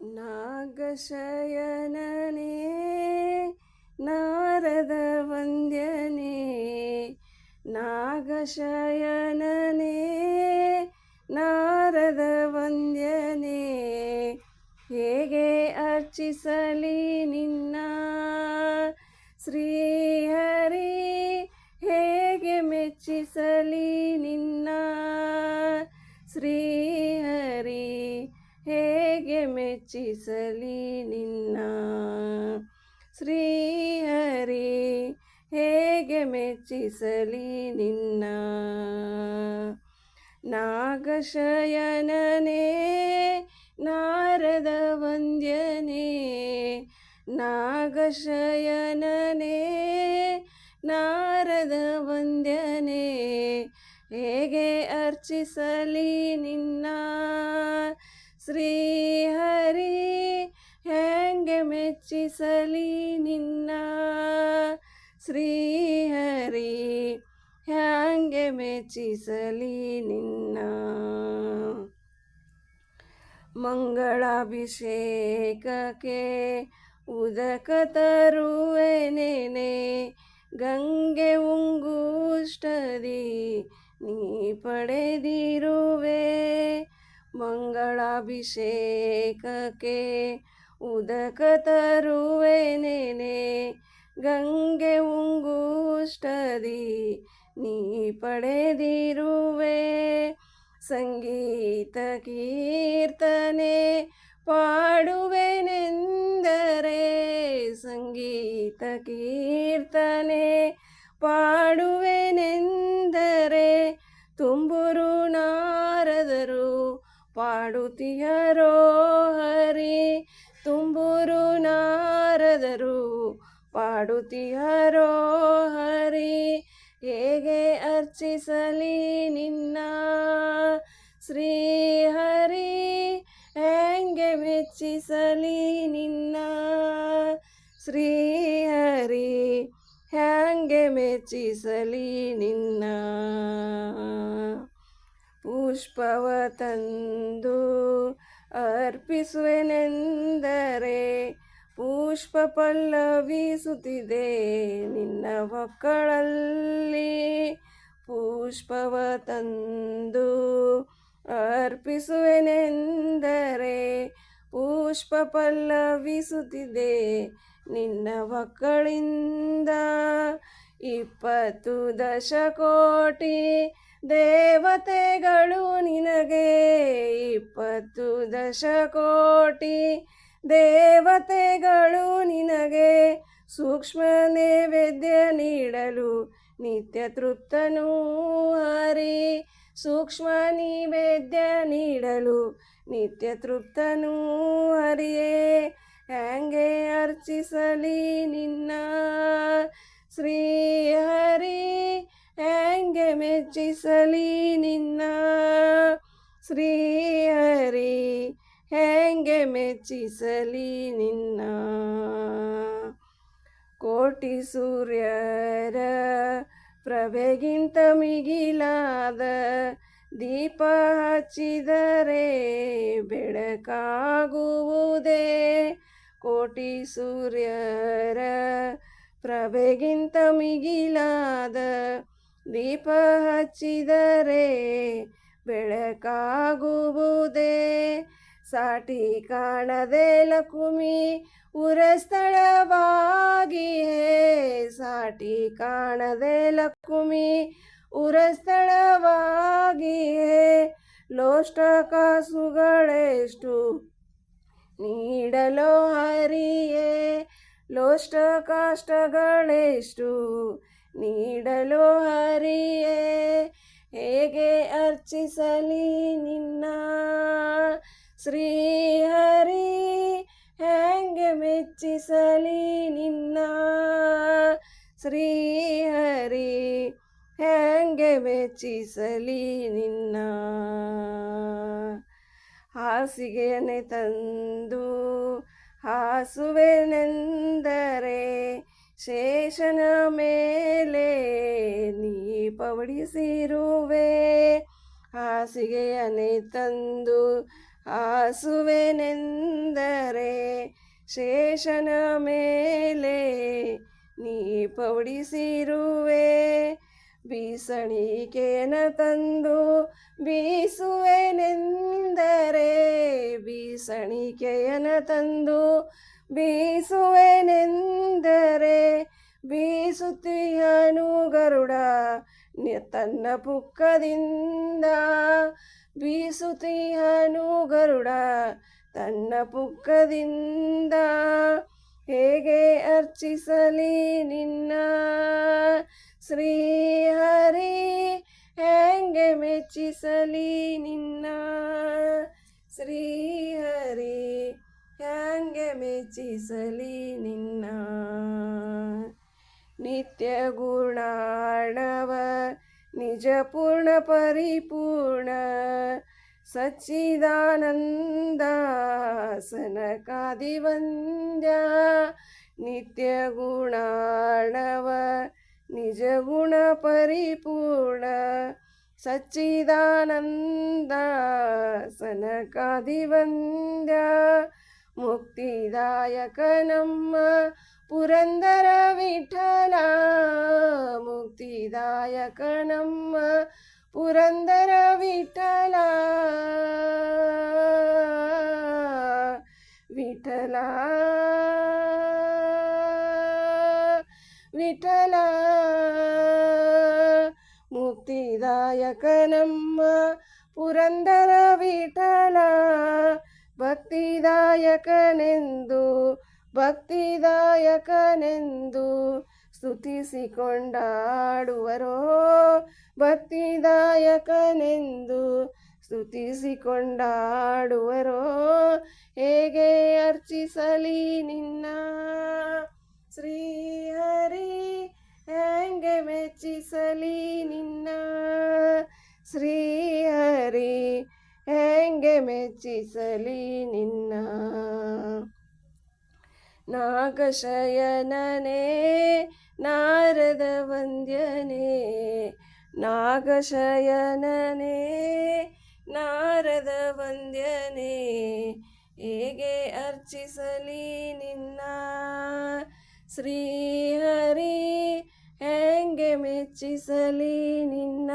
ನಾಗಶಯನನೇ ನಾರದ ವಂದ್ಯನೇ ನಾಗಶಯನನೇ ನಾರದ ವಂದ್ಯನೇ ಹೇಗೆ ಅರ್ಚಿಸಲಿ ನಿನ್ನ ಶ್ರೀಹರಿ ಹೇಗೆ ಮೆಚ್ಚಿಸಲಿ ನಿನ್ನ ಶ್ರೀಹರಿ ಹೇಗೆ ಮೆಚ್ಚಿಸಲಿ ನಿನ್ನ ಶ್ರೀಹರಿ ಹೇಗೆ ಮೆಚ್ಚಿಸಲಿ ನಿನ್ನ ನಾಗಶಯನನೇ ನಾರದ ವಂದ್ಯನೇ ನಾಗಶಯನನೇ ನಾರದ ವಂದ್ಯನೇ ಹೇಗೆ ಅರ್ಚಿಸಲಿ ನಿನ್ನ ಶ್ರೀಹರಿ ಹೇಗೆ ಮೆಚ್ಚಿಸಲಿ ನಿನ್ನ ಶ್ರೀಹರಿ ಹೇಗೆ ಮೆಚ್ಚಿಸಲಿ ನಿನ್ನ ಮಂಗಳಾಭಿಷೇಕಕ್ಕೆ ಉದಕ ತರುವೆನೆನೆ ಗಂಗೆ ಉಂಗುಷ್ಟದಿ ನೀ ಪಡೆದಿರುವೆ ಮಂಗಳಾಭಿಷೇಕಕ್ಕೆ ಉದಕ ತರುವೆನೆನೆ ಗಂಗೆ ಉಂಗುಷ್ಟದಿ ನೀ ಪಡೆದಿರುವೆ ಸಂಗೀತ ಕೀರ್ತನೆ ಪಾಡುವೆನೆಂದರೆ ಸಂಗೀತ ಕೀರ್ತನೆ ಪಾಡುವೆನೆಂದರೆ ತುಂಬುರು ನಾರದರು ಪಾಡುತ್ತೀಯರೋ ಹರಿ ತುಂಬುರು ನಾರದರು ಪಾಡುತ್ತೀಯರೋ ಹರಿ ಹೇಗೆ ಅರ್ಚಿಸಲಿ ನಿನ್ನ ಶ್ರೀಹರಿ ಹೇಗೆ ಮೆಚ್ಚಿಸಲಿ ನಿನ್ನ ಶ್ರೀಹರಿ ಹೇಗೆ ಮೆಚ್ಚಿಸಲಿ ನಿನ್ನ ಪುಷ್ಪವ ತಂದು ಅರ್ಪಿಸುವೆನೆಂದರೆ ಪುಷ್ಪ ಪಲ್ಲವಿಸುತ್ತಿದೆ ನಿನ್ನ ಮಕ್ಕಳಲ್ಲಿ ಪುಷ್ಪವ ತಂದು ಅರ್ಪಿಸುವೆನೆಂದರೆ ಪುಷ್ಪ ಪಲ್ಲವಿಸುತ್ತಿದೆ ನಿನ್ನ ಮಕ್ಕಳಿಂದ 20 ದಶಕೋಟಿ ದೇವತೆಗಳು ನಿನಗೆ 20 ದಶಕೋಟಿ ದೇವತೆಗಳು ನಿನಗೆ ಸೂಕ್ಷ್ಮ ನೈವೇದ್ಯ ನೀಡಲು ನಿತ್ಯ ತೃಪ್ತನೂ ಹರಿ ಸೂಕ್ಷ್ಮ ನೈವೇದ್ಯ ನೀಡಲು ನಿತ್ಯ ತೃಪ್ತನೂ ಹರಿಯೇ ಹೇಗೆ ಅರ್ಚಿಸಲಿ ನಿನ್ನ ಶ್ರೀಹರಿ ಹೇಗೆ ಮೆಚ್ಚಿಸಲಿ ನಿನ್ನ ಶ್ರೀಹರಿ ಹೇಗೆ ಮೆಚ್ಚಿಸಲಿ ನಿನ್ನ ಕೋಟಿ ಸೂರ್ಯರ ಪ್ರಭೆಗಿಂತ ಮಿಗಿಲಾದ ದೀಪ ಹಚ್ಚಿದರೆ ಬೆಳಕಾಗುವುದೇ ಕೋಟಿ ಸೂರ್ಯರ ಪ್ರಭೆಗಿಂತ ಮಿಗಿಲಾದ ದೀಪ ಹಚ್ಚಿದರೆ ಬೆಳಕಾಗುವುದೇ ಸಾಟಿ ಕಾಣದೆ ಲಕುಮಿ ಉರಸ್ಥಳವಾಗಿಯೇ ಸಾಟಿ ಕಾಣದೆ ಲಕುಮಿ ಉರಸ್ಥಳವಾಗಿಯೇ ಲೋಷ್ಟ ಕಾಸುಗಳೆಷ್ಟು ನೀಡಲೋ ಹರಿಯೇ ಲೋಷ್ಟ ಕಾಷ್ಟಗಳೆಷ್ಟು ನೀಡಲೋ ಹರಿಯೇ ಹೇಗೆ ಅರ್ಚಿಸಲಿ ನಿನ್ನ ಶ್ರೀಹರಿ ಹೇಗೆ ಮೆಚ್ಚಿಸಲಿ ನಿನ್ನ ಶ್ರೀಹರಿ ಹೇಗೆ ಮೆಚ್ಚಿಸಲಿ ನಿನ್ನ ಹಾಸಿಗೆಯನ್ನೇ ತಂದು ಹಾಸುವೆನೆಂದರೆ ಶೇಷನ ಮೇಲೆ ನೀ ಪವಡಿಸಿರುವೆ ಹಾಸಿಗೆಯನ್ನೇ ತಂದು ಹಾಸುವೆನೆಂದರೆ ಶೇಷನ ಮೇಲೆ ನೀ ಪೌಡಿಸಿರುವೆ. ಬೀಸಣಿಕೆಯನ ತಂದು ಬೀಸುವೆನೆಂದರೆ, ಬೀಸಣಿಕೆಯನ ತಂದು ಬೀಸುವೆನೆಂದರೆ, ಬೀಸುತ್ತೀಯನು ಗರುಡ ತನ್ನ ಪುಕ್ಕದಿಂದ. ಬೀಸುತ್ತೀಯನು ಗರುಡ ತನ್ನ ಪುಕ್ಕದಿಂದ. ಹೇಗೆ ಅರ್ಚಿಸಲಿ ನಿನ್ನ ಶ್ರೀಹರಿ, ಹೆಂಗೆ ಮೆಚ್ಚಿಸಲಿ ನಿನ್ನ ಶ್ರೀಹರಿ, ಹೆಂಗೆ ಮೆಚ್ಚಿಸಲಿ ನಿನ್ನ. ನಿತ್ಯ ಗುಣಾಣವ ನಿಜ ಪೂರ್ಣ ಪರಿಪೂರ್ಣ ಸಚ್ಚಿದಾನಂದ ಸನಕಾದಿವಂದ್ಯ. ನಿತ್ಯ ಗುಣಾಣವ ನಿಜ ಗುಣ ಪರಿಪೂರ್ಣ ಸಚ್ಚಿದಾನಂದ ಸನಕಾದಿವಂದ್ಯ. ಮುಕ್ತಿದಾಯಕ ನಮ್ಮ ಪುರಂದರ ವಿಠಲ, ಮುಕ್ತಿದಾಯಕ ನಮ್ಮ ಪುರಂದರ ವಿಠಲ. ವಿಠಲ ವಿಠಲ ಮುಕ್ತಿದಾಯಕ ನಮ್ಮ ಪುರಂದರ ವಿಠಲ. ಭಕ್ತಿದಾಯಕನೆಂದು ಭಕ್ತಿದಾಯಕನೆಂದು ಸ್ತುತಿಸಿಕೊಂಡಾಡುವರೋ, ಭಕ್ತಿದಾಯಕನೆಂದು ಸ್ತುತಿಸಿಕೊಂಡಾಡುವರೋ. ಹೇಗೆ ಅರ್ಚಿಸಲಿ ನಿನ್ನ ಶ್ರೀಹರಿ, ಹೆಂಗೆ ಮೆಚ್ಚಿಸಲಿ ನಿನ್ನ ಶ್ರೀಹರಿ, ಹೆಂಗೆ ಮೆಚ್ಚಿಸಲಿ ನಿನ್ನ. ನಾಗಶಯನನೇ ನಾರದ ವಂದ್ಯನೇ, ನಾಗಶಯನನೇ ನಾರದ ವಂದ್ಯನೇ. ಹೇಗೆ ಅರ್ಚಿಸಲಿ ನಿನ್ನ ಶ್ರೀಹರಿ, ಹೆಂಗೆ ಮೆಚ್ಚಿಸಲಿ ನಿನ್ನ